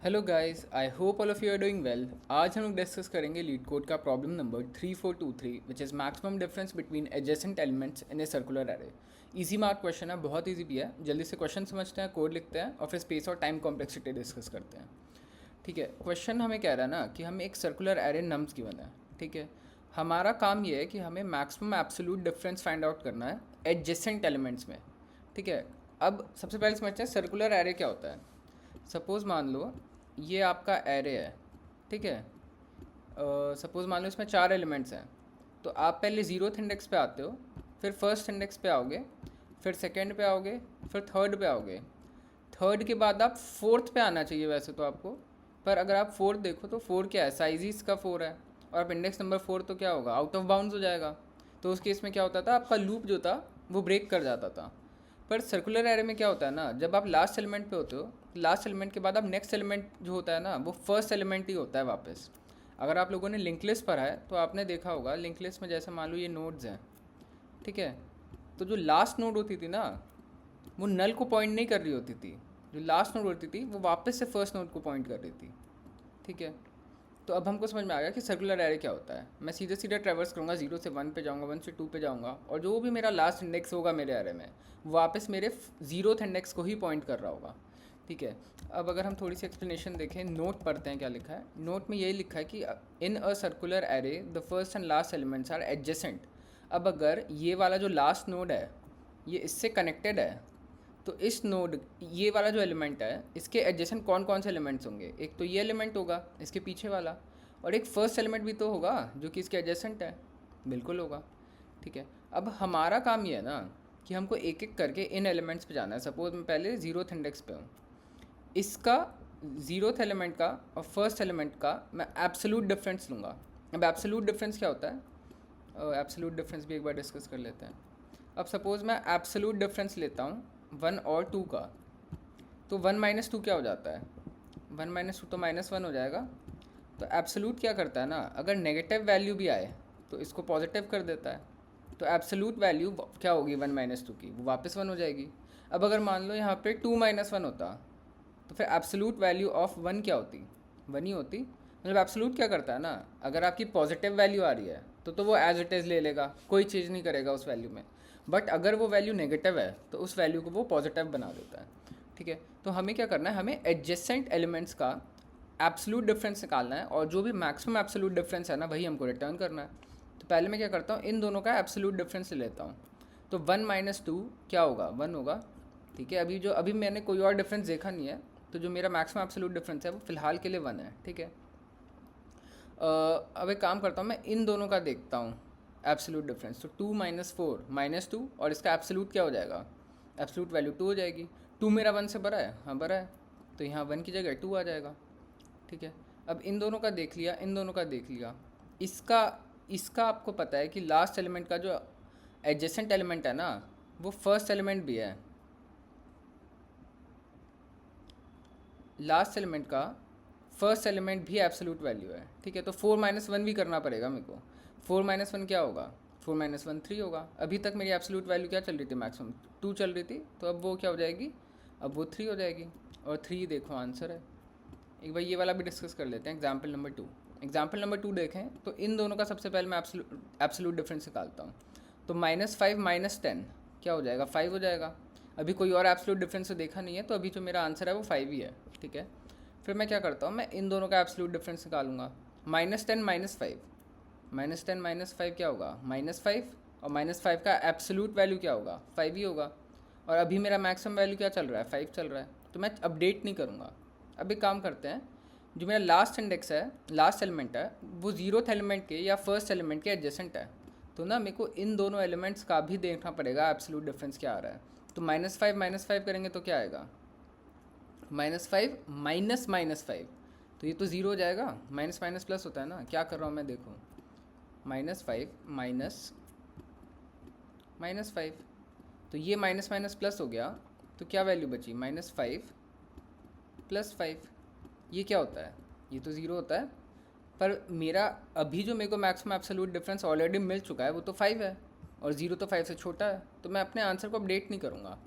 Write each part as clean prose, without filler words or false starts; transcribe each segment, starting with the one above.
Hello guys, I hope all of you are doing well. आज हम लोग discuss करेंगे लीड कोड का problem number 3423 which is maximum difference between adjacent elements in a circular array. Easy mark question है, बहुत easy भी है। जल्दी से क्वेश्चन समझते हैं, कोड लिखते हैं और फिर स्पेस और टाइम कॉम्प्लेक्सिटी डिस्कस करते हैं। ठीक है, क्वेश्चन हमें कह रहा है ना कि हमें एक सर्कुलर एरे नम्स गिवन है। ठीक है, हमारा काम ये है कि हमें maximum absolute difference find out करना है एडजेसेंट एलिमेंट्स में। ठीक है, अब सबसे पहले समझते हैं सर्कुलर एरे क्या होता है। सपोज़ मान लो ये आपका एरे है। ठीक है, सपोज़ मान लो इसमें 4 एलिमेंट्स हैं। तो आप पहले ज़ीरोथ इंडेक्स पे आते हो, फिर फर्स्ट इंडेक्स पे आओगे, फिर सेकंड पे आओगे, फिर थर्ड पे आओगे। थर्ड के बाद आप फोर्थ पे आना चाहिए वैसे तो आपको, पर अगर आप फोर्थ देखो तो फोर क्या है, साइज ही इसका 4 है और आप इंडेक्स नंबर 4 तो क्या होगा, आउट ऑफ बाउंड्स हो जाएगा। तो उस केस में क्या होता था, आपका लूप जो था वो ब्रेक कर जाता था। पर सर्कुलर एरे में क्या होता है ना, जब आप लास्ट एलिमेंट पे होते हो, लास्ट एलिमेंट के बाद आप नेक्स्ट एलिमेंट जो होता है ना वो फर्स्ट एलिमेंट ही होता है वापस। अगर आप लोगों ने लिंक लिस्ट पढ़ा है तो आपने देखा होगा, लिंक लिस्ट में जैसे मान लो ये नोड्स हैं। ठीक है, तो जो लास्ट नोड होती थी ना वो नल को पॉइंट नहीं कर रही होती थी, जो लास्ट नोड होती थी वो वापस से फर्स्ट नोड को पॉइंट कर रही थी। ठीक है, तो अब हमको समझ में आ गया कि सर्कुलर एरे क्या होता है। मैं सीधे सीधे ट्रैवर्स करूँगा, 0 से 1 पे जाऊँगा, 1 से 2 पे जाऊँगा और जो भी मेरा लास्ट इंडेक्स होगा मेरे एरे में वापस मेरे ज़ीरोथ इंडेक्स को ही पॉइंट कर रहा होगा। ठीक है, अब अगर हम थोड़ी सी एक्सप्लेनेशन देखें, नोट पढ़ते हैं क्या लिखा है। नोट में यही लिखा है कि in a circular array the first and last elements are adjacent. अब अगर ये वाला जो लास्ट नोड है ये इससे कनेक्टेड है, तो इस नोड ये वाला जो एलिमेंट है इसके एडजेसेंट कौन कौन से एलिमेंट्स होंगे, एक तो ये एलिमेंट होगा इसके पीछे वाला, और एक फर्स्ट एलिमेंट भी तो होगा जो कि इसके एडजेसेंट है, बिल्कुल होगा। ठीक है, अब हमारा काम ये है ना कि हमको एक एक करके इन एलिमेंट्स पे जाना है। सपोज मैं पहले ज़ीरोथ इंडेक्स पे हूँ, इसका ज़ीरोथ एलिमेंट का और फर्स्ट एलिमेंट का मैं एब्सोल्यूट डिफरेंस लूँगा। अब एब्सोल्यूट डिफरेंस क्या होता है, एब्सोल्यूट डिफरेंस भी एक बार डिस्कस कर लेते हैं। अब सपोज़ मैं एब्सोल्यूट डिफरेंस लेता हूँ 1 और 2 का, तो 1 माइनस 2 क्या हो जाता है, 1 माइनस 2 तो -1 हो जाएगा। तो एब्सोल्यूट क्या करता है ना, अगर नेगेटिव वैल्यू भी आए तो इसको पॉजिटिव कर देता है। तो एब्सोल्यूट वैल्यू क्या होगी 1 माइनस 2 की, वो वापस 1 हो जाएगी। अब अगर मान लो यहाँ पे 2 माइनस 1 होता तो फिर एब्सोल्यूट वैल्यू ऑफ 1 क्या होती, 1 ही होती। मतलब एब्सोल्यूट क्या करता है ना, अगर आपकी पॉजिटिव वैल्यू आ रही है तो वो एज इट इज़ ले लेगा, कोई चीज़ नहीं करेगा उस वैल्यू में। बट अगर वो वैल्यू नेगेटिव है तो उस वैल्यू को वो पॉजिटिव बना देता है। ठीक है, तो हमें क्या करना है, हमें एडजेसेंट एलिमेंट्स का एब्सोल्यूट डिफरेंस निकालना है और जो भी मैक्सिमम एब्सोल्यूट डिफरेंस है ना वही हमको रिटर्न करना है। तो पहले मैं क्या करता हूँ, इन दोनों का एब्सोल्यूट डिफरेंस ले लेता हूँ। तो 1 माइनस 2 क्या होगा, 1 होगा। ठीक है, अभी मैंने कोई और डिफरेंस देखा नहीं है, तो जो मेरा मैक्सिमम एब्सोल्यूट डिफरेंस है वो फिलहाल के लिए 1 है। ठीक है, अब एक काम करता हूँ, मैं इन दोनों का देखता हूँ एब्सोल्यूट डिफरेंस। तो 2 माइनस 4 -2 और इसका एब्सोल्यूट क्या हो जाएगा, एब्सोल्यूट वैल्यू 2 हो जाएगी। 2 मेरा 1 से बड़ा है, हाँ बड़ा है, तो यहाँ 1 की जगह 2 आ जाएगा। ठीक है, अब इन दोनों का देख लिया, इन दोनों का देख लिया। इसका इसका आपको पता है कि लास्ट एलिमेंट का जो एडजेसेंट एलिमेंट है ना वो फर्स्ट एलिमेंट भी है, लास्ट एलिमेंट का फर्स्ट एलिमेंट भी एब्सोल्यूट वैल्यू है। ठीक है, तो 4 माइनस 1 भी करना पड़ेगा मेरे को। 4 माइनस 1 क्या होगा, 4 माइनस 1 3 होगा। अभी तक मेरी एब्सोल्यूट वैल्यू क्या चल रही थी, मैक्सिमम 2 चल रही थी, तो अब वो क्या हो जाएगी, अब वो 3 हो जाएगी। और 3 देखो आंसर है। एक बार ये वाला भी डिस्कस कर लेते हैं, एग्जाम्पल नंबर 2। एग्जाम्पल नंबर 2 देखें तो इन दोनों का सबसे पहले मैं एब्सोल्यूट डिफरेंस निकालता हूँ। तो -5 -10 क्या हो जाएगा, 5 हो जाएगा। अभी कोई और एब्सोल्यूट डिफरेंस तो देखा नहीं है, तो अभी जो मेरा आंसर है वो 5 ही है। ठीक है, फिर मैं क्या करता हूँ, मैं इन दोनों का एब्सोल्यूट डिफरेंस निकालूंगा। -10 -5, -10 -5 क्या होगा, -5, और -5 का एब्सोल्यूट वैल्यू क्या होगा, 5 ही होगा। और अभी मेरा मैक्सिमम वैल्यू क्या चल रहा है, 5 चल रहा है, तो मैं अपडेट नहीं करूँगा। अब एक काम करते हैं, जो मेरा लास्ट इंडेक्स है, लास्ट एलिमेंट है, वो ज़ीरोथ एलिमेंट के या फर्स्ट एलिमेंट के एडजेसेंट है। तो ना मेरे को इन दोनों एलिमेंट्स का भी देखना पड़ेगा एब्सोल्यूट डिफरेंस क्या आ रहा है। तो -5 करेंगे तो क्या आएगा, -5 -5, तो ये तो ज़ीरो हो जाएगा। माइनस माइनस प्लस होता है ना, क्या कर रहा हूँ मैं, देखो -5 -5, तो ये माइनस माइनस प्लस हो गया, तो क्या वैल्यू बची, -5 +5। ये क्या होता है, ये तो ज़ीरो होता है। पर मेरा अभी जो मेरे को मैक्सिमम एब्सोल्यूट डिफरेंस ऑलरेडी मिल चुका है वो तो 5 है, और ज़ीरो तो 5 से छोटा है, तो मैं अपने आंसर को अपडेट नहीं करूँगा।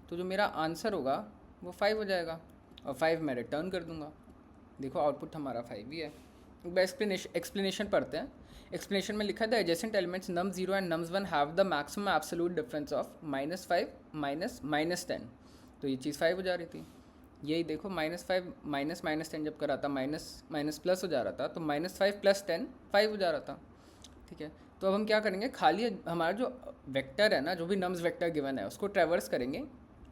तो जो मेरा आंसर होगा वो 5 हो जाएगा, और 5 मैं रिटर्न कर दूँगा। देखो आउटपुट हमारा 5 ही है। एक बार एक्सप्लेनेशन पढ़ते हैं। एक्सप्लेनेशन में लिखा था adjacent elements num 0 and nums 1 have the maximum absolute difference of -5 -10। तो ये चीज़ 5 हो जा रही थी। यही देखो -5 -10 जब करा था माइनस माइनस प्लस हो जा रहा था, तो -5 + 10 5 हो जा रहा था। ठीक है, तो अब हम क्या करेंगे, खाली हमारा जो वेक्टर है ना, जो भी नम्स वेक्टर गिवन है उसको ट्रैवर्स करेंगे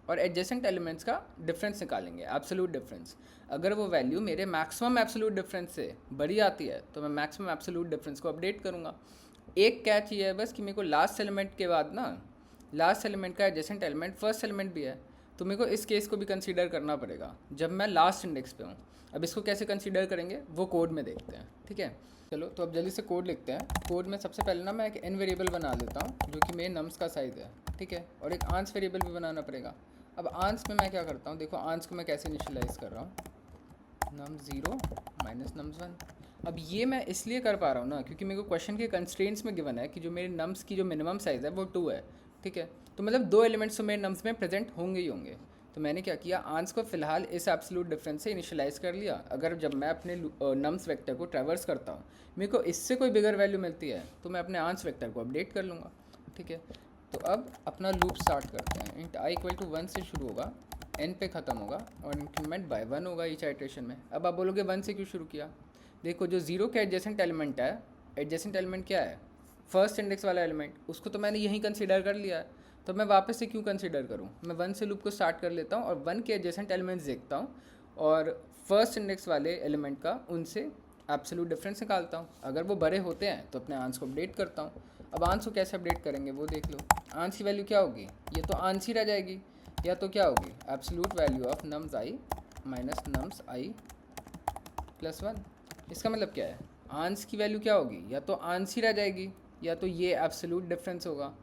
और एडजेसेंट एलिमेंट्स का डिफरेंस निकालेंगे, एब्सोल्यूट डिफरेंस। अगर वो वैल्यू मेरे मैक्सिमम एब्सोल्यूट डिफरेंस से बड़ी आती है तो मैं मैक्सिमम एब्सोल्यूट डिफरेंस को अपडेट करूँगा। एक कैच ये है बस कि मेरे को लास्ट एलिमेंट के बाद ना, लास्ट एलिमेंट का एडजेसेंट एलिमेंट फर्स्ट एलिमेंट भी है, तो मेरे को इस केस को भी कंसीडर करना पड़ेगा जब मैं लास्ट इंडेक्स पे हूँ। अब इसको कैसे कंसीडर करेंगे वो कोड में देखते हैं। ठीक है, चलो तो अब जल्दी से कोड लिखते हैं। कोड में सबसे पहले ना मैं एक n वेरिएबल बना लेता हूँ जो कि मेरे नम्स का साइज़ है। ठीक है, और एक आंस वेरिएबल भी बनाना पड़ेगा। अब आंस में मैं क्या करता हूँ, देखो आंस को मैं कैसे इनिशियलाइज़ कर रहा हूँ, nums 0 -nums 1। अब ये मैं इसलिए कर पा रहा हूँ ना क्योंकि मेरे को क्वेश्चन के कंस्ट्रेंट्स में गिवन है कि जो मेरे नम्स की जो मिनिमम साइज़ है वो 2 है। ठीक है, तो मतलब 2 एलिमेंट्स तो मेरे नम्स में प्रेजेंट होंगे ही होंगे। तो मैंने क्या किया, आंस को फिलहाल इस एब्सोल्यूट डिफरेंस से इनिशियलाइज़ कर लिया। अगर जब मैं अपने नम्स वेक्टर को ट्रैवर्स करता हूँ मेरे को इससे कोई बिगर वैल्यू मिलती है तो मैं अपने आंस वेक्टर को अपडेट कर लूँगा। ठीक है, तो अब अपना लूप स्टार्ट करते हैं। इंट i = 1 से शुरू होगा, n पे ख़त्म होगा और इंक्रीमेंट बाय 1 होगा ईच आइटरेशन में। अब आप बोलोगे 1 से क्यों शुरू किया, देखो जो 0 का एडजेसेंट एलिमेंट है, एडजेसेंट एलिमेंट क्या है, फर्स्ट इंडेक्स वाला एलिमेंट, उसको तो मैंने यहीं कंसीडर कर लिया है, तो मैं वापस से क्यों कंसीडर करूँ। मैं 1 से लूप को स्टार्ट कर लेता हूँ और 1 के एडजेसेंट एलिमेंट्स देखता हूँ और फर्स्ट इंडेक्स वाले एलिमेंट का उनसे एब्सोल्यूट डिफरेंस निकालता हूँ। अगर वो बड़े होते हैं तो अपने आंस को अपडेट करता हूँ। अब आंस को कैसे अपडेट करेंगे वो देख लो। आंस की वैल्यू क्या होगी, ये तो आंस ही रह जाएगी, या तो क्या होगी absolute value of nums i -nums i + 1। इसका मतलब क्या है, आंस की वैल्यू क्या होगी, या तो आंस ही रह जाएगी या तो ये एब्सोल्यूट डिफरेंस होगा।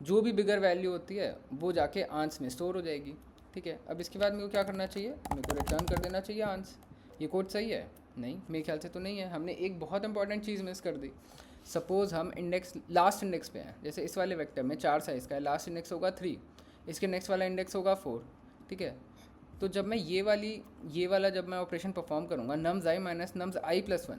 जो भी बिगर वैल्यू होती है वो जाके आंस में स्टोर हो जाएगी। ठीक है, अब इसके बाद मेरे को क्या करना चाहिए, मेरे को रिटर्न कर देना चाहिए आंस। ये कोड सही है, नहीं मेरे ख्याल से तो नहीं है, हमने एक बहुत इंपॉर्टेंट चीज़ मिस कर दी। सपोज़ हम इंडेक्स लास्ट इंडेक्स पे हैं, जैसे इस वाले वेक्टर में 4 साइज़ का है, लास्ट इंडेक्स होगा 3, इसके नेक्स्ट वाला इंडेक्स होगा 4। ठीक है, तो जब मैं ये वाला जब मैं ऑपरेशन परफॉर्म करूँगा नम्स i -nums i + 1,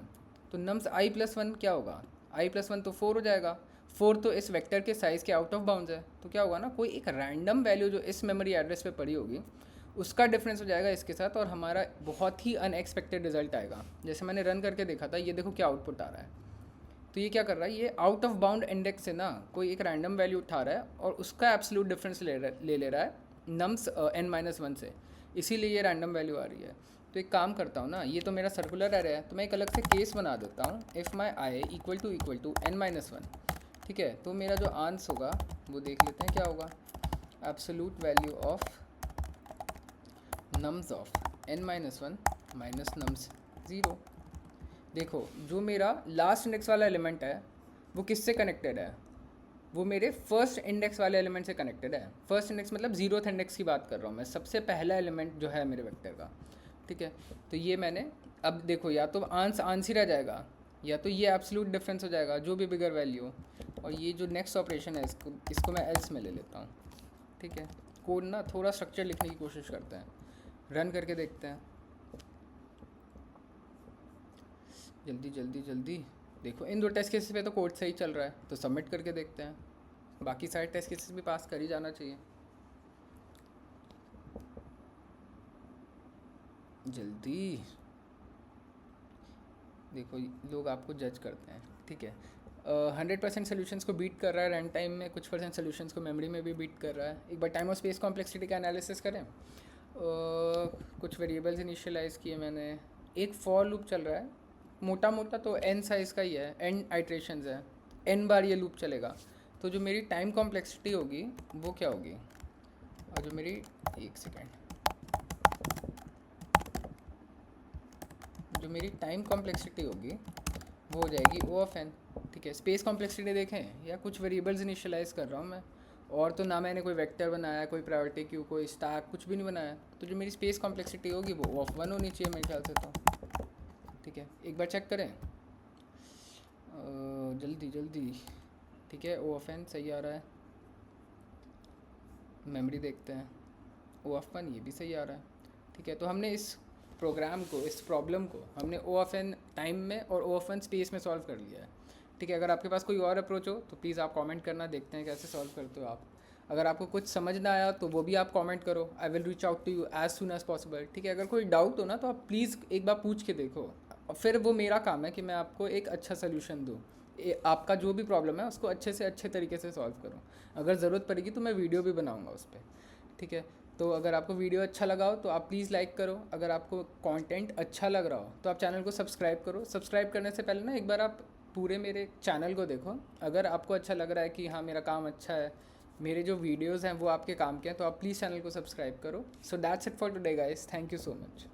तो नम्स i + 1 क्या होगा, i + 1 तो 4 हो जाएगा। 4 तो इस वेक्टर के साइज़ के आउट ऑफ बाउंड्स है, तो क्या होगा ना, कोई एक रैंडम वैल्यू जो इस मेमोरी एड्रेस पे पड़ी होगी उसका डिफरेंस हो जाएगा इसके साथ और हमारा बहुत ही अनएक्सपेक्टेड रिजल्ट आएगा। जैसे मैंने रन करके देखा था, ये देखो क्या आउटपुट आ रहा है। तो ये क्या कर रहा है, ये आउट ऑफ बाउंड इंडेक्स से ना कोई एक रैंडम वैल्यू उठा रहा है और उसका एब्सोल्यूट डिफरेंस ले रहा है नम्स n-1 से, इसीलिए ये रैंडम वैल्यू आ रही है। तो एक काम करता हूँ ना, ये तो मेरा सर्कुलर एरे है, तो मैं एक अलग से केस बना देता हूँ, इफ़ माई i = n-1। ठीक है, तो मेरा जो आंस होगा वो देख लेते हैं क्या होगा, absolute value of nums of n-1 -nums 0। देखो जो मेरा लास्ट इंडेक्स वाला एलिमेंट है वो किससे कनेक्टेड है, वो मेरे फर्स्ट इंडेक्स वाले एलिमेंट से कनेक्टेड है। फर्स्ट इंडेक्स मतलब 0th इंडेक्स की बात कर रहा हूँ मैं, सबसे पहला एलिमेंट जो है मेरे वेक्टर का। ठीक है, तो ये मैंने, अब देखो या तो आंस ही रह जाएगा या तो ये एब्सोल्यूट डिफरेंस हो जाएगा जो भी बिगर वैल्यू हो, और ये जो नेक्स्ट ऑपरेशन है इसको मैं एल्स में ले लेता हूँ। ठीक है, कोड ना थोड़ा स्ट्रक्चर लिखने की कोशिश करते हैं, रन करके देखते हैं। जल्दी जल्दी जल्दी, देखो इन 2 टेस्ट केसेस पे तो कोड सही चल रहा है, तो सबमिट करके देखते हैं। बाकी सारे टेस्ट केसेस भी पास कर ही जाना चाहिए। जल्दी देखो, लोग आपको जज करते हैं। ठीक है, 100% सोल्यूशंस को बीट कर रहा है रन टाइम में, कुछ % सोल्यूशंस को मेमोरी में भी बीट कर रहा है। एक बार टाइम और स्पेस कॉम्प्लेक्सिटी का एनालिसिस करें। कुछ वेरिएबल्स इनिशियलाइज़ किए मैंने, एक फॉर लूप चल रहा है, मोटा मोटा तो n साइज़ का ही है, n आइट्रेशंस है, n बार ये लूप चलेगा। तो जो मेरी टाइम कॉम्प्लेक्सिटी होगी वो क्या होगी, और जो मेरी, एक सेकेंड, जो मेरी टाइम कॉम्प्लेक्सिटी होगी वो हो जाएगी O ऑफ n। ठीक है, स्पेस कॉम्प्लेक्सिटी देखें, या कुछ वेरिएबल्स इनिशियलाइज़ कर रहा हूँ मैं, और तो ना मैंने कोई वेक्टर बनाया, कोई प्रायोरिटी क्यू, कोई स्टैक, कुछ भी नहीं बनाया। तो जो मेरी स्पेस कॉम्प्लेक्सिटी होगी वो O ऑफ 1 होनी चाहिए मेरे ख्याल से तो। ठीक है, एक बार चेक करें जल्दी जल्दी। ठीक है, O ऑफ n सही आ रहा है, मेमोरी देखते हैं, O ऑफ 1 ये भी सही आ रहा है। ठीक है, तो हमने इस प्रोग्राम को, इस प्रॉब्लम को हमने ओ ऑफ एन टाइम में और ओ ऑफ एन स्पेस में सॉल्व कर लिया है। ठीक है, अगर आपके पास कोई और अप्रोच हो तो प्लीज़ आप कमेंट करना, देखते हैं कैसे सॉल्व करते हो आप। अगर आपको कुछ समझ ना आया तो वो भी आप कमेंट करो, I will reach out to you as soon as possible. ठीक है, अगर कोई डाउट हो ना तो आप प्लीज़ एक बार पूछ के देखो, और फिर वो मेरा काम है कि मैं आपको एक अच्छा सोल्यूशन दूँ, आपका जो भी प्रॉब्लम है उसको अच्छे से अच्छे तरीके से सॉल्व करूँ। अगर ज़रूरत पड़ेगी तो मैं वीडियो भी बनाऊँगा उस पर। ठीक है, तो अगर आपको वीडियो अच्छा लगा हो तो आप प्लीज़ लाइक करो, अगर आपको कंटेंट अच्छा लग रहा हो तो आप चैनल को सब्सक्राइब करो। सब्सक्राइब करने से पहले ना एक बार आप पूरे मेरे चैनल को देखो, अगर आपको अच्छा लग रहा है कि हाँ मेरा काम अच्छा है, मेरे जो वीडियोज़ हैं वो आपके काम के हैं, तो आप प्लीज़ चैनल को सब्सक्राइब करो। So that's it for today guys, thank you so much.